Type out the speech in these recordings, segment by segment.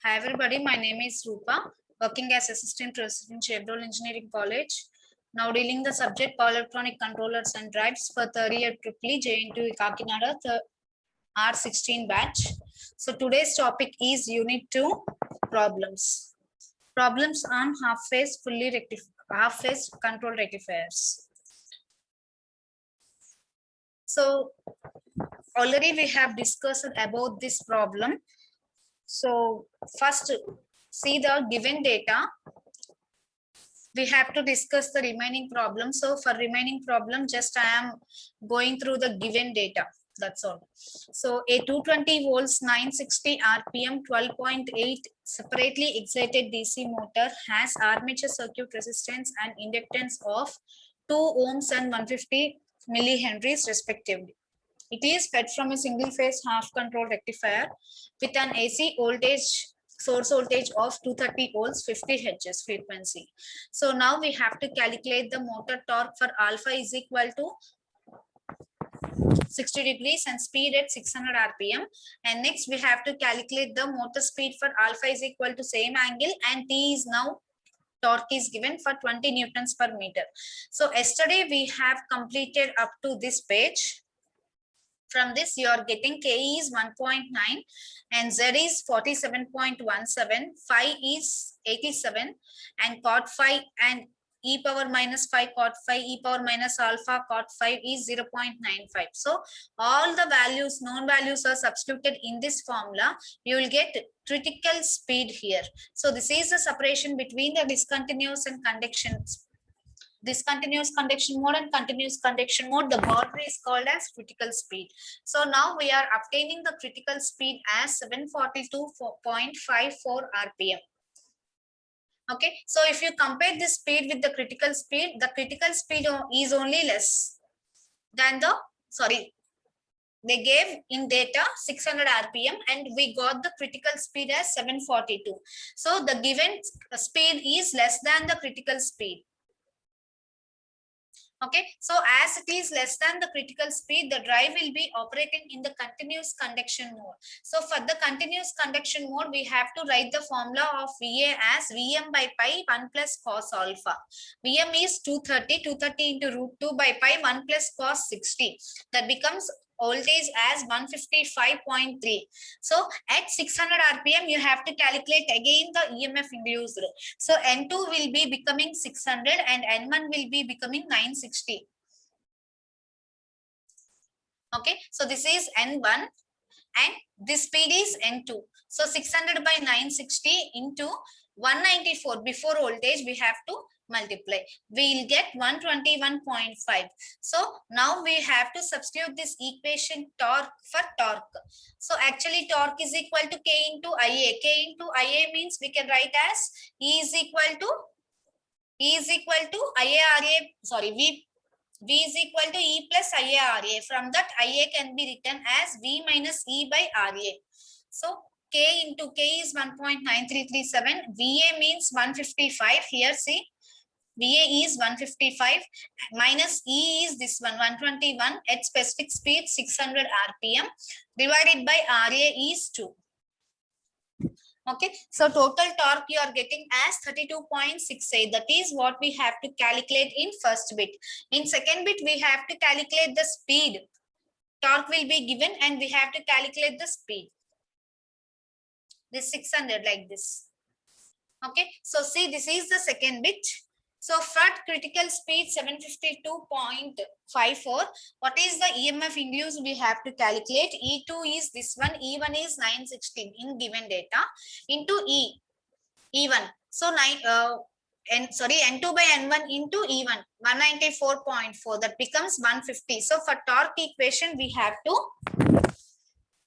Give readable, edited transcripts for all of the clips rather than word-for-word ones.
Hi everybody, my name is Rupa, working as assistant professor in Chevrolet Engineering College. Now dealing the subject power electronic controllers and drives for third year triply JNTU Kakinada, the R16 batch. So today's topic is Unit 2 problems. Problems on half-phase control rectifiers. So already we have discussed about this problem. So first see the given data. We have to discuss the remaining problem. So for remaining problem, just I am going through the given data. That's all. So a 220 volts 960 RPM 12.8 separately excited DC motor has armature circuit resistance and inductance of 2 ohms and 150 millihenries respectively. It is fed from a single phase half control rectifier with an AC voltage source voltage of 230 volts 50 Hz frequency. So now we have to calculate the motor torque for alpha is equal to 60 degrees and speed at 600 rpm, and next we have to calculate the motor speed for alpha is equal to same angle, and T is now torque is given for 20 newtons per meter. So yesterday we have completed up to this page. From this you are getting K is 1.9 and Z is 47.17, phi is 87 and cot phi and e power minus 5 cot phi e power minus alpha cot phi is 0.95. So all the values, known values are substituted in this formula. You will get critical speed here. So this is the separation between the discontinuous and discontinuous conduction mode and continuous conduction mode. The boundary is called as critical speed. So now we are obtaining the critical speed as 742.54 rpm. Okay, so if you compare this speed with the critical speed is only less than the, they gave in data 600 rpm and we got the critical speed as 742. So the given speed is less than the critical speed. Okay, so as it is less than the critical speed, the drive will be operating in the continuous conduction mode. So for the continuous conduction mode, we have to write the formula of VA as Vm by pi 1 plus cos alpha. Vm is 230 into root 2 by pi 1 plus cos 60. That becomes voltage as 155.3. So at 600 rpm, you have to calculate again the EMF induced. So N2 will be becoming 600 and N1 will be becoming 960. Okay, so this is N1 and this speed is N2. So 600 by 960 into 194 before voltage we have to multiply. We will get 121.5. So now we have to substitute this equation torque for torque. So actually torque is equal to K into Ia. K into Ia means we can write as V is equal to V is equal to E plus IARA. From that, IA can be written as V minus E by RA. So K into K is 1.9337. VA means 155. Here see, VA is 155 minus E is this one 121 at specific speed 600 rpm divided by RA is 2. Okay, so total torque you are getting as 32.68. That is what we have to calculate in first bit. In second bit, we have to calculate the speed. Torque will be given and we have to calculate the speed. This 600 like this. Okay, so see, this is the second bit. So for critical speed 752.54, what is the EMF induced we have to calculate? E2 is this one, E1 is 916 in given data into E1. So N2 by N1 into E1, 194.4, that becomes 150. So for torque equation, we have to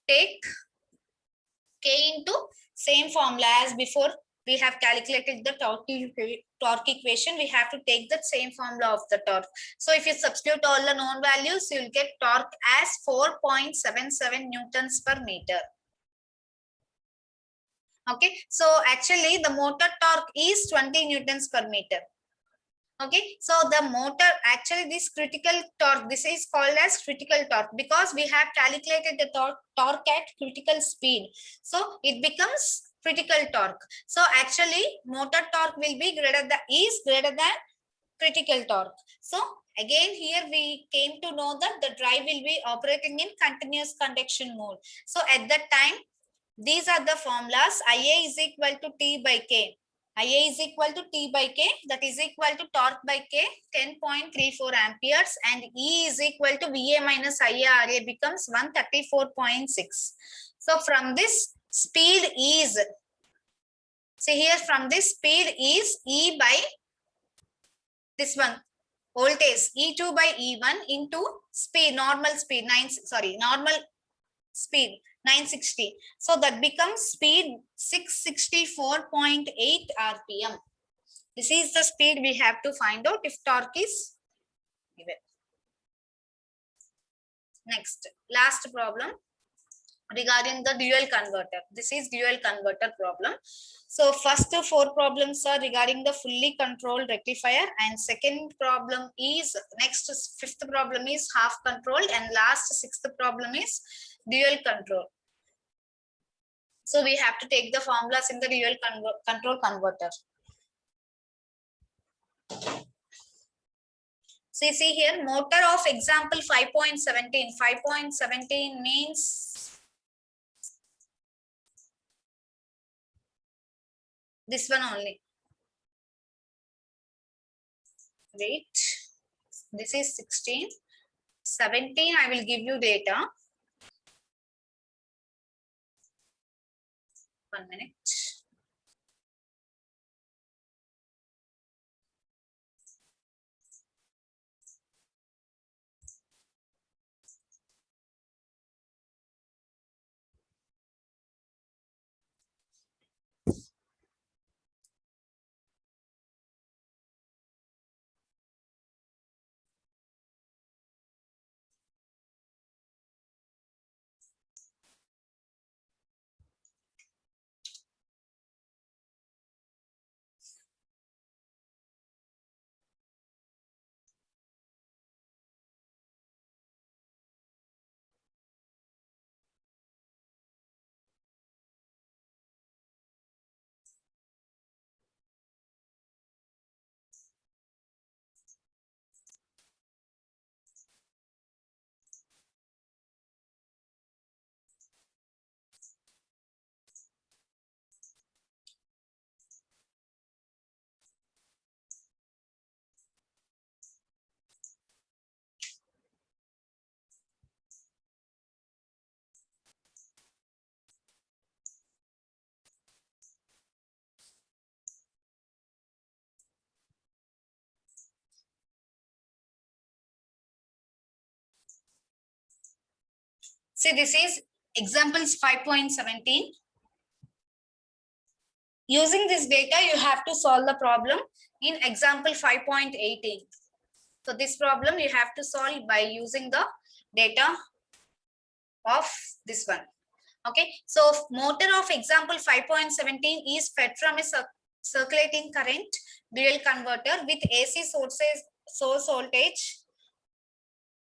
take K into same formula as before. We have calculated the torque equation. We have to take the same formula of the torque. So if you substitute all the known values, you will get torque as 4.77 newtons per meter. Okay, so actually the motor torque is 20 newtons per meter. Okay, so the motor, actually this critical torque, this is called as critical torque because we have calculated the torque at critical speed. So it becomes critical torque. So actually motor torque will be greater than critical torque. So again here we came to know that the drive will be operating in continuous conduction mode. So at that time, these are the formulas. Ia is equal to T by K. Ia is equal to T by K, that is equal to torque by K, 10.34 amperes, and E is equal to VA minus IA becomes 134.6. So from this speed is, see here, from this speed is E by this one voltage E2 by E1 into speed, normal speed, normal speed 960. So that becomes speed 664.8 RPM. This is the speed we have to find out if torque is given. Next, last problem regarding the dual converter. This is dual converter problem. So first 4 problems are regarding the fully controlled rectifier, and second problem is, next 5th problem is half controlled, and last 6th problem is dual control. So we have to take the formulas in the dual control converter. See here, motor of example 5.17. 5.17 means this one only. Wait, this is 16. 17, I will give you data. 1 minute. See, this is examples 5.17. Using this data, you have to solve the problem in example 5.18. So this problem you have to solve by using the data of this one. Okay, so motor of example 5.17 is fed from a circulating current dual converter with AC source voltage.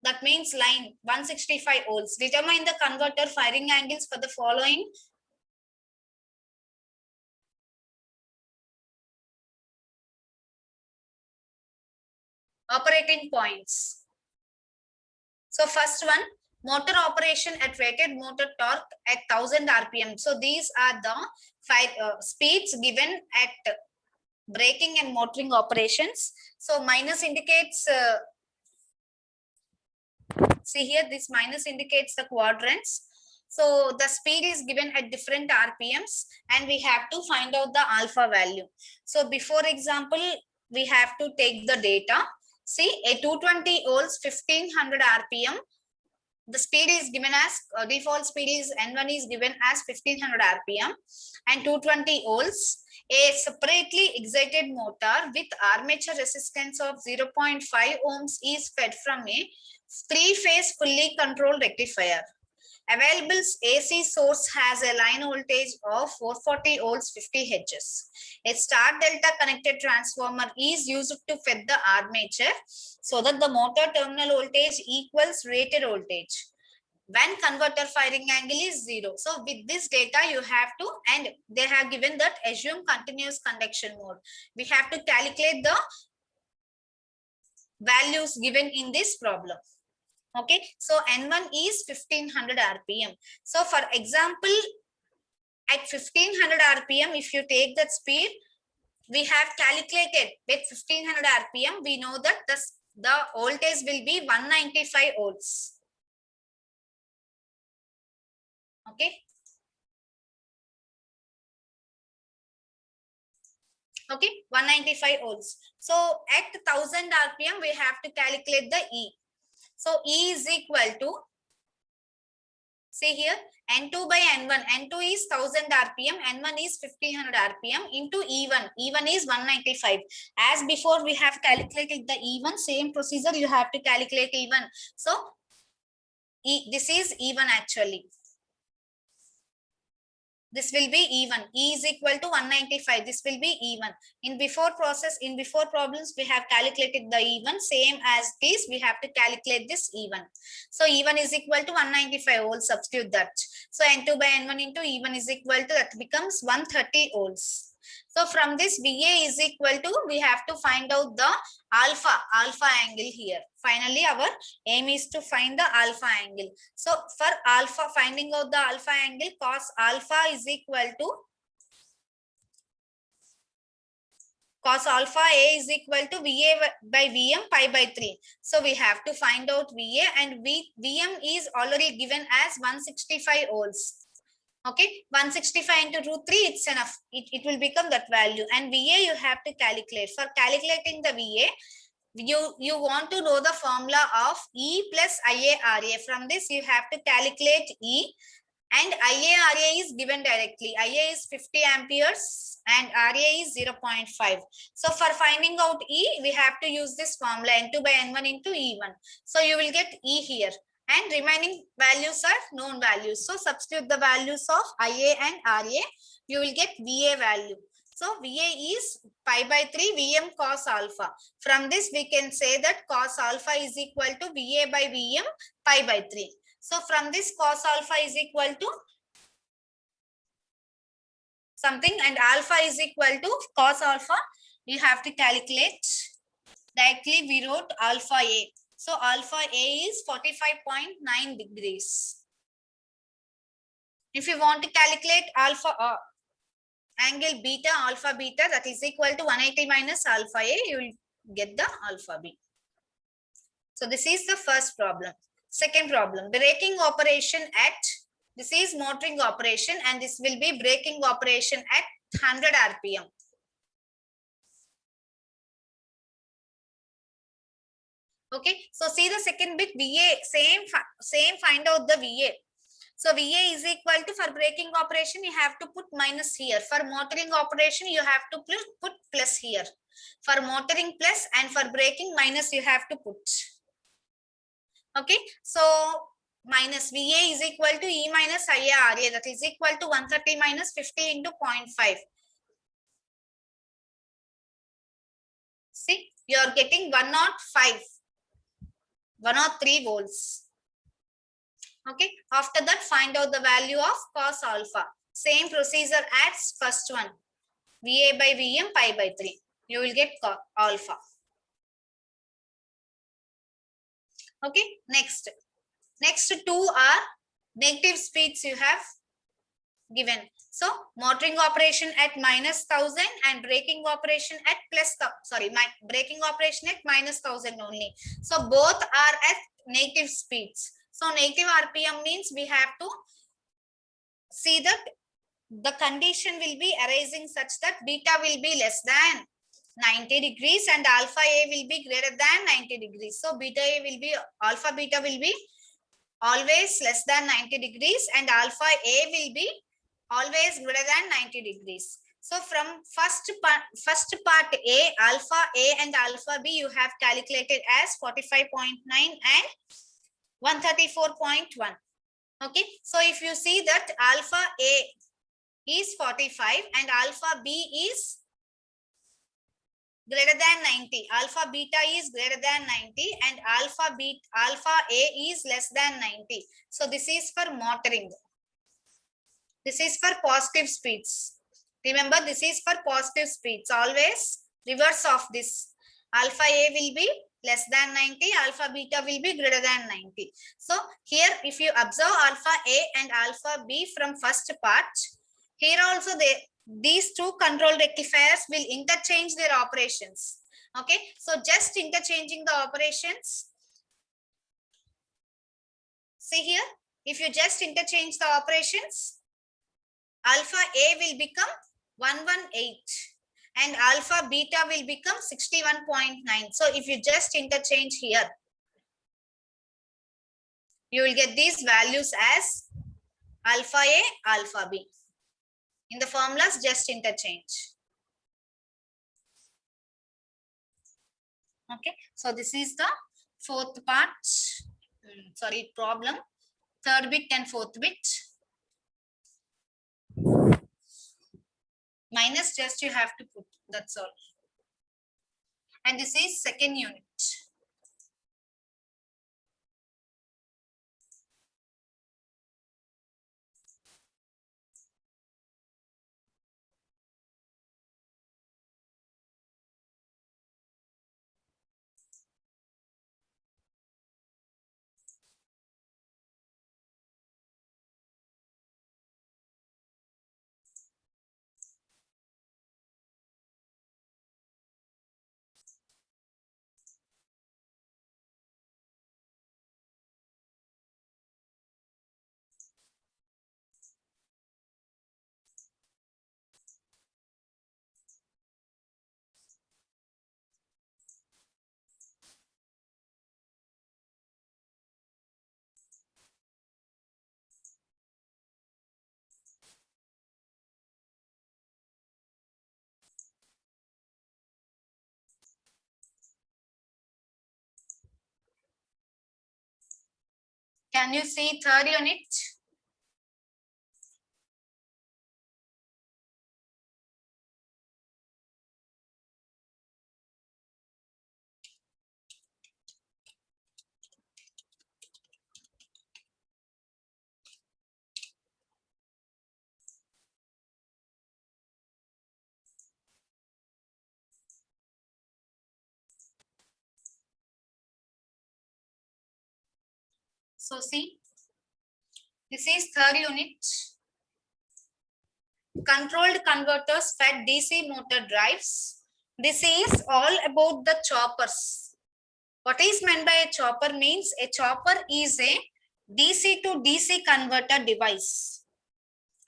That means line 165 volts. Determine the converter firing angles for the following. Operating points. So first one, motor operation at rated motor torque at 1000 RPM. So these are the speeds given at braking and motoring operations. So minus indicates, see here, this minus indicates the quadrants. So the speed is given at different RPMs, and we have to find out the alpha value. So before example, we have to take the data. See, a 220 volts, 1500 RPM. The speed is given as, default speed is N1 is given as 1500 RPM and 220 volts. A separately excited motor with armature resistance of 0.5 ohms is fed from a 3-phase fully controlled rectifier. Available AC source has a line voltage of 440 volts 50 Hz. A star delta connected transformer is used to feed the armature so that the motor terminal voltage equals rated voltage. when converter firing angle is 0. So with this data you have to, and they have given that assume continuous conduction mode. We have to calculate the values given in this problem. Okay, so N1 is 1500 RPM. So for example, at 1500 RPM, if you take that speed, we have calculated with 1500 RPM, we know that the voltage will be 195 volts. Okay. Okay, 195 volts. So at 1000 RPM, we have to calculate the E. So E is equal to, see here, N2 by N1. N2 is 1000 RPM, N1 is 1500 RPM into E1. E1 is 195. As before, we have calculated the E1, same procedure, you have to calculate E1. So this is E1 actually. This will be E1. E is equal to 195. This will be E1. In before problems, we have calculated the E1. Same as this, we have to calculate this E1. So E1 is equal to 195 volts. Substitute that. So N2 by N1 into E1 is equal to, that becomes 130 volts. So from this VA is equal to, we have to find out the alpha angle here. Finally, our aim is to find the alpha angle. So for alpha, finding out the alpha angle, cos alpha is equal to, cos alpha A is equal to VA by VM pi by 3. So we have to find out VA, and VM is already given as 165 volts. Okay, 165 into root 3, it's enough. It will become that value. And VA you have to calculate. For calculating the VA, you want to know the formula of E plus IARA. From this, you have to calculate E, and IARA is given directly. IA is 50 amperes and RA is 0.5. So for finding out E, we have to use this formula N2 by N1 into E1. So you will get E here. And remaining values are known values. So substitute the values of IA and RA. You will get VA value. So VA is pi by 3 VM cos alpha. From this, we can say that cos alpha is equal to VA by VM pi by 3. So from this, cos alpha is equal to something, and alpha is equal to cos alpha. You have to calculate. Directly we wrote alpha A. So alpha A is 45.9 degrees. If you want to calculate alpha angle beta, alpha beta, that is equal to 180 minus alpha A, you will get the alpha B. So this is the first problem. Second problem, braking operation at, this is motoring operation, and this will be braking operation at 100 RPM. Okay, so see the second bit, VA, same find out the VA. So VA is equal to, for braking operation, you have to put minus here. For motoring operation, you have to put plus here. For motoring plus, and for braking minus, you have to put. Okay, so minus VA is equal to E minus IARA, that is equal to 130 minus 50 into 0.5. See, you are getting 105. 103 volts. Okay, after that, find out the value of cos alpha. Same procedure as first one, VA by VM pi by 3. You will get alpha. Okay, next two are negative speeds you have given. So motoring operation at minus 1000 and braking operation at braking operation at minus 1000 only. So both are at negative speeds. So negative RPM means we have to see that the condition will be arising such that beta will be less than 90 degrees and alpha A will be greater than 90 degrees. So alpha beta will be always less than 90 degrees and alpha A will be always greater than 90 degrees. So from first part A, alpha A and alpha B, you have calculated as 45.9 and 134.1. Okay, so if you see that alpha A is 45 and alpha B is greater than 90. Alpha beta is greater than 90 and alpha A is less than 90. So this is for motoring. This is for positive speeds. Remember, this is for positive speeds. Always reverse of this. Alpha A will be less than 90. Alpha beta will be greater than 90. So here, if you observe alpha A and alpha B from first part, here also these two control rectifiers will interchange their operations. Okay, so just interchanging the operations. See here, if you just interchange the operations, alpha A will become 118 and alpha beta will become 61.9. So if you just interchange here, you will get these values as alpha A, alpha B. In the formulas, just interchange. Okay, so this is the fourth part, problem, third bit and fourth bit. Minus just you have to put, that's all. And this is second unit. Can you see third unit? So see, this is third unit. Controlled converters fed DC motor drives. This is all about the choppers. What is meant by a chopper means a chopper is a DC to DC converter device.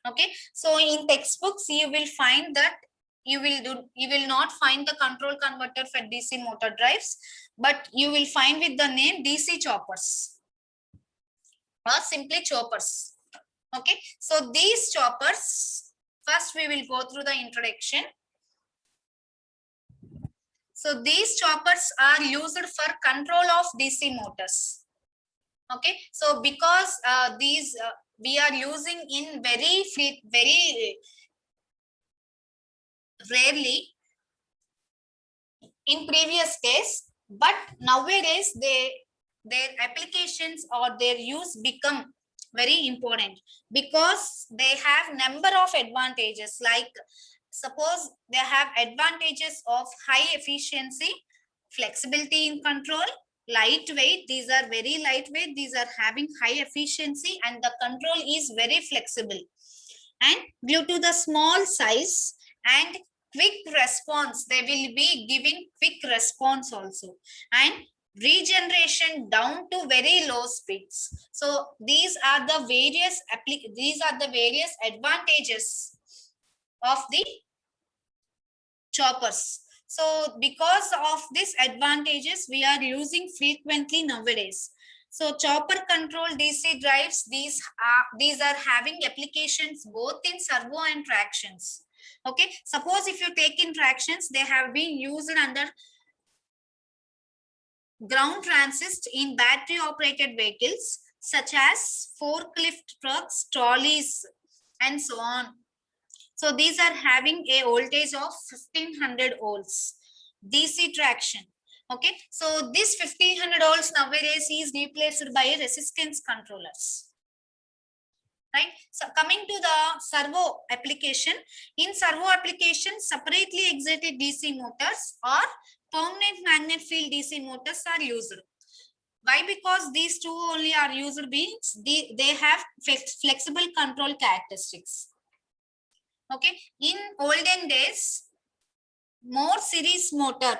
Okay, so in textbooks you will find that you will not find the control converter for DC motor drives, but you will find with the name DC choppers or simply choppers. Okay, so these choppers, first we will go through the introduction. So these choppers are used for control of DC motors. Okay, so because these we are using in very rarely in previous days, but nowadays their applications or their use become very important because they have number of advantages. Like suppose they have advantages of high efficiency, flexibility in control, lightweight. These are very lightweight, these are having high efficiency, and the control is very flexible. And due to the small size and quick response, they will be giving quick response also, and regeneration down to very low speeds. So these are the various advantages of the choppers. So because of these advantages, we are using frequently nowadays. So chopper control DC drives, these are having applications both in servo and tractions. Okay, suppose if you take in tractions, they have been used under ground transit in battery operated vehicles such as forklift trucks, trolleys, and so on. So these are having a voltage of 1500 volts. DC traction. Okay, so this 1500 volts nowadays is replaced by resistance controllers. Right. So coming to the servo application, in servo application, separately excited DC motors or permanent magnet field DC motors are used. Why? Because these two only are used means they have flexible control characteristics. Okay. In olden days, more series motor.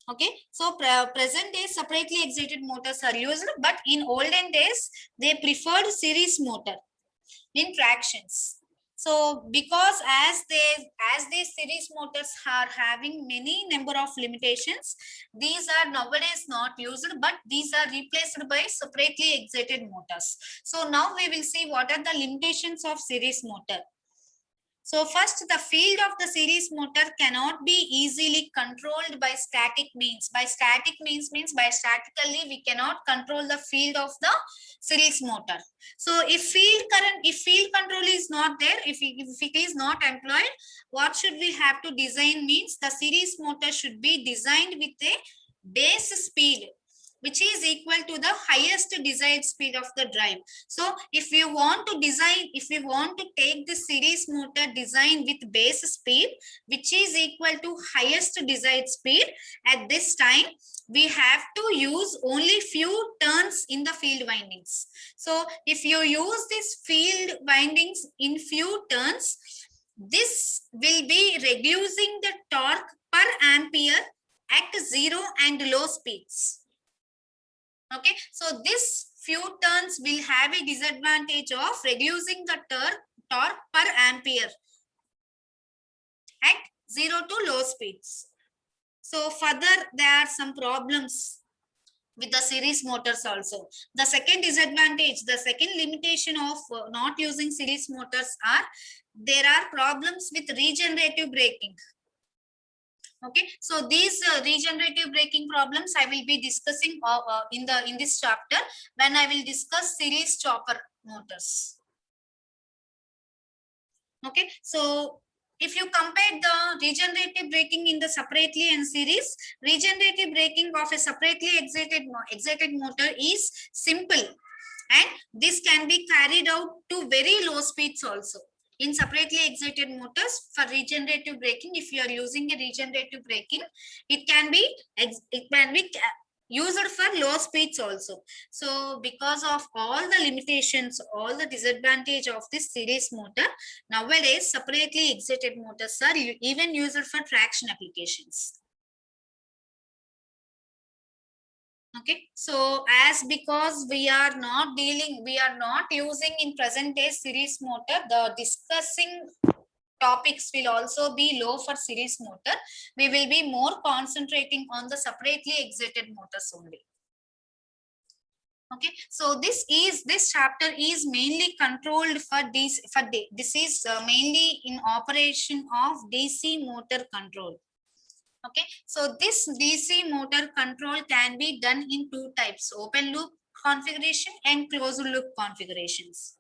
Okay, so present day separately excited motors are used, but in olden days they preferred series motor in tractions. So because as these series motors are having many number of limitations, these are nowadays not used, but these are replaced by separately excited motors. So now we will see what are the limitations of series motor. So first, the field of the series motor cannot be easily controlled by static means. By static means by statically we cannot control the field of the series motor. So if field control is not there, if it is not employed, what should we have to design means the series motor should be designed with a base speed which is equal to the highest desired speed of the drive. So if you want to take the series motor design with base speed, which is equal to highest desired speed, at this time, we have to use only few turns in the field windings. So if you use this field windings in few turns, this will be reducing the torque per ampere at 0 and low speeds. Okay, so this few turns will have a disadvantage of reducing the torque per ampere at 0 to low speeds. So further, there are some problems with the series motors also. The second disadvantage, the second limitation of not using series motors are there are problems with regenerative braking. Okay, so these regenerative braking problems I will be discussing in this chapter when I will discuss series chopper motors. Okay, so if you compare the regenerative braking in the separately and series, regenerative braking of a separately excited motor is simple, and this can be carried out to very low speeds also. In separately excited motors, for regenerative braking, if you are using a regenerative braking, it can be used for low speeds also. So because of all the limitations, all the disadvantage of this series motor, nowadays separately excited motors are even used for traction applications. Okay, so as because we are not using in present day series motor, the discussing topics will also be low for series motor. We will be more concentrating on the separately excited motors only. Okay, so this chapter is mainly controlled for this is mainly in operation of DC motor control. Okay, so this DC motor control can be done in two types: open loop configuration and closed loop configurations.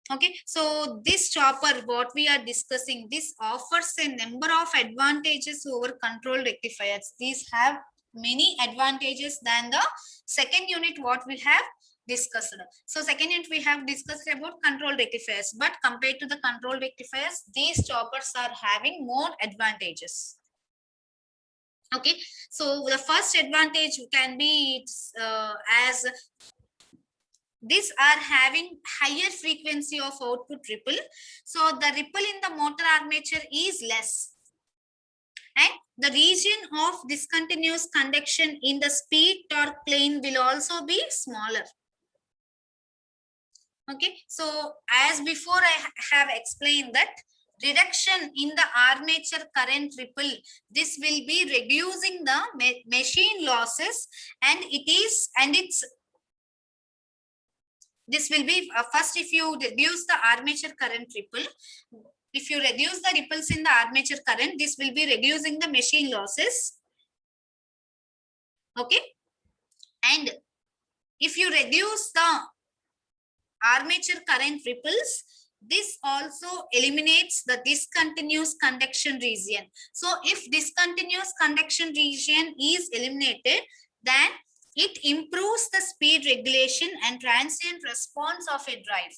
Okay, so this chopper what we are discussing, this offers a number of advantages over control rectifiers. These have many advantages than the second unit what we have discussed. So second unit we have discussed about control rectifiers, but compared to the control rectifiers, these choppers are having more advantages. Okay, so the first advantage can be as these are having higher frequency of output ripple. So the ripple in the motor armature is less, and the region of discontinuous conduction in the speed torque plane will also be smaller. Okay, so as before I have explained that reduction in the armature current ripple, this will be reducing the machine losses, and this will be first if you reduce the armature current ripple. If you reduce the ripples in the armature current, this will be reducing the machine losses. Okay, and if you reduce the armature current ripples, This also eliminates the discontinuous conduction region. So if discontinuous conduction region is eliminated, then it improves the speed regulation and transient response of a drive.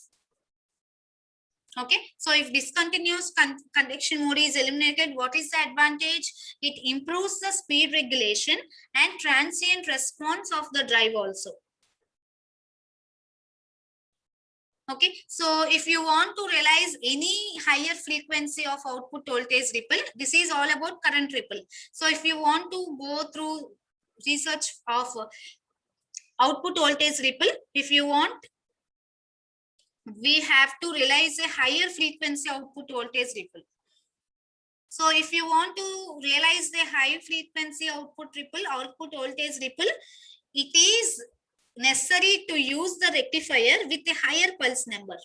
Okay, so if discontinuous conduction mode is eliminated, what is the advantage? It improves the speed regulation and transient response of the drive also. Okay, so if you want to realize any higher frequency of output voltage ripple, this is all about current ripple. So if you want to go through research of output voltage ripple, if you want, we have to realize a higher frequency output voltage ripple. So if you want to realize the high frequency output voltage ripple, it is necessary to use the rectifier with a higher pulse number.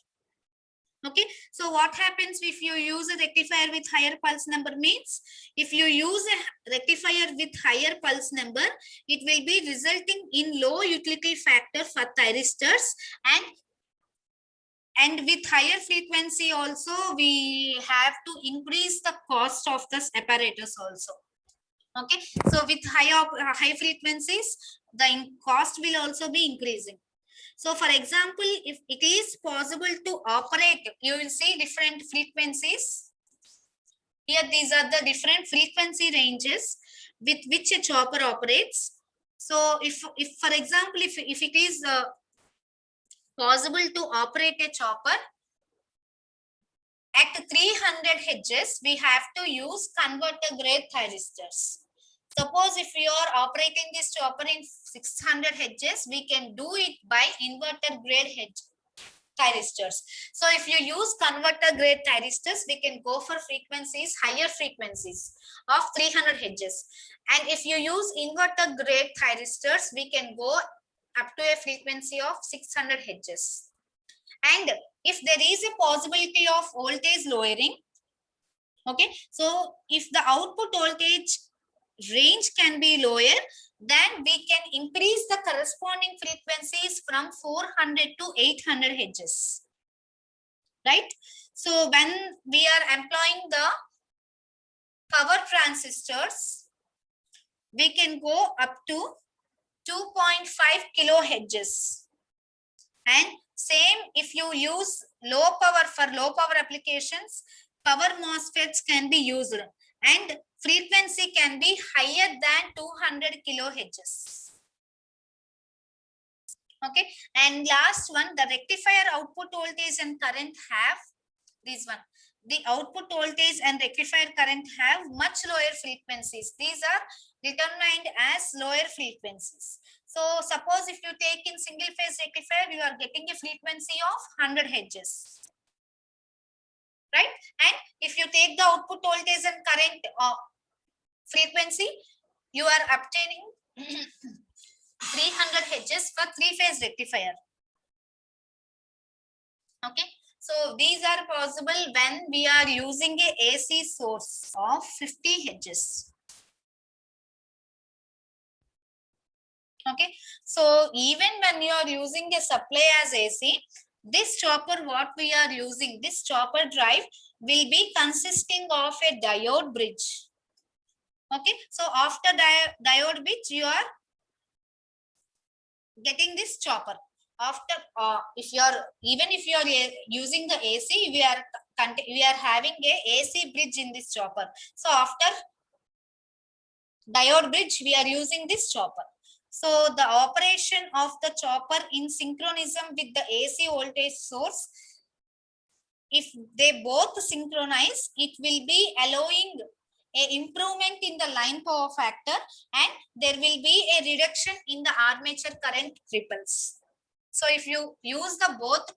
Okay, so what happens if you use a rectifier with higher pulse number means, if you use a rectifier with higher pulse number, it will be resulting in low utility factor for thyristors, and with higher frequency also we have to increase the cost of this apparatus also. Okay, so with high frequencies, the cost will also be increasing. So for example, if it is possible to operate, you will see different frequencies. Here these are the different frequency ranges with which a chopper operates. So if for example, if it is possible to operate a chopper at 300 Hz, we have to use converter grade thyristors. Suppose if you are operating this chopper in 600 Hz, we can do it by inverter grade thyristors. So if you use converter grade thyristors, we can go for frequencies, higher frequencies of 300 Hz. And if you use inverter grade thyristors, we can go up to a frequency of 600 Hz. And if there is a possibility of voltage lowering, okay, so if the output voltage range can be lower, then we can increase the corresponding frequencies from 400 to 800 Hz, right? So when we are employing the power transistors, we can go up to 2.5 kilohertz. And same if you use low power, for low power applications, power MOSFETs can be used and frequency can be higher than 200 kilohertz. Okay, and last one, the rectifier output voltage and current have this one. The output voltage and rectifier current have much lower frequencies. These are determined as lower frequencies. So suppose if you take in single phase rectifier, you are getting a frequency of 100 Hz, right? And if you take the output voltage and current frequency, you are obtaining 300 Hz for three-phase rectifier. Okay, so these are possible when we are using a AC source of 50 Hz. Okay, so even when you are using a supply as AC, this chopper, what we are using, this chopper drive will be consisting of a diode bridge. Okay, so after diode bridge, you are getting this chopper. After if you are, even if you are using the AC, we are having a AC bridge in this chopper. So after diode bridge, we are using this chopper. So the operation of the chopper in synchronism with the AC voltage source, if they both synchronize, it will be allowing an improvement in the line power factor, and there will be a reduction in the armature current ripples. So if you use the both